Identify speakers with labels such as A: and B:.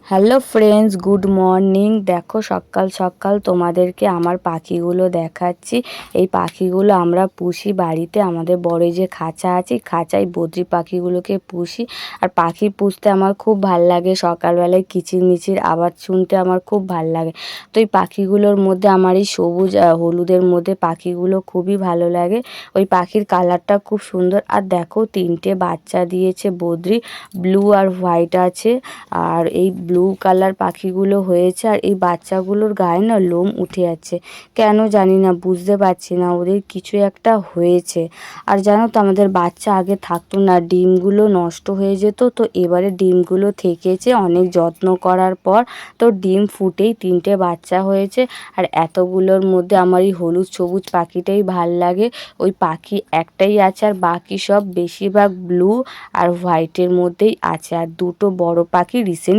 A: Hello friends, good morning. দেখো সকাল সকাল তোমাদেরকে আমার পাখিগুলো দেখাচ্ছি। এই পাখিগুলো আমরা পুষি বাড়িতে। আমাদের বড় যে খাঁচা আছে, খাঁচায় বদ্রি পাখিগুলোকে পুষি। আর পাখি পুষতে আমার খুব ভাল লাগে। সকালবেলায় কিচিরমিচির আওয়াজ শুনতে আমার খুব ভাল লাগে। তো এই পাখিগুলোর মধ্যে আমার এই সবুজ হলুদের মধ্যে পাখিগুলো খুবই ভালো লাগে। ওই পাখির কালারটা খুব সুন্দর। আর দেখো 3টে বাচ্চা দিয়েছে বদ্রি, ব্লু আর হোয়াইট আছে। আর এই ব্লু কালার পাখিগুলো হয়েছে। আর এই বাচ্চাগুলোর গায়ে না লোম উঠে যাচ্ছে, কেন জানি না, বুঝতে পারছি না, ওদের কিছু একটা হয়েছে। আর জানো তো আমাদের বাচ্চা আগে থাকতো না, ডিমগুলো নষ্ট হয়ে যেত। তো এবারে ডিমগুলো থেকেছে অনেক যত্ন করার পর। তো ডিম ফুটেই 3টে বাচ্চা হয়েছে। আর এতগুলোর মধ্যে আমার এই হলুদ সবুজ পাখিটাই ভাল লাগে। ওই পাখি একটাই আছে, আর বাকি সব বেশিরভাগ ব্লু আর হোয়াইটের মধ্যেই আছে। আর 2টো বড় পাখি রিসেন্ট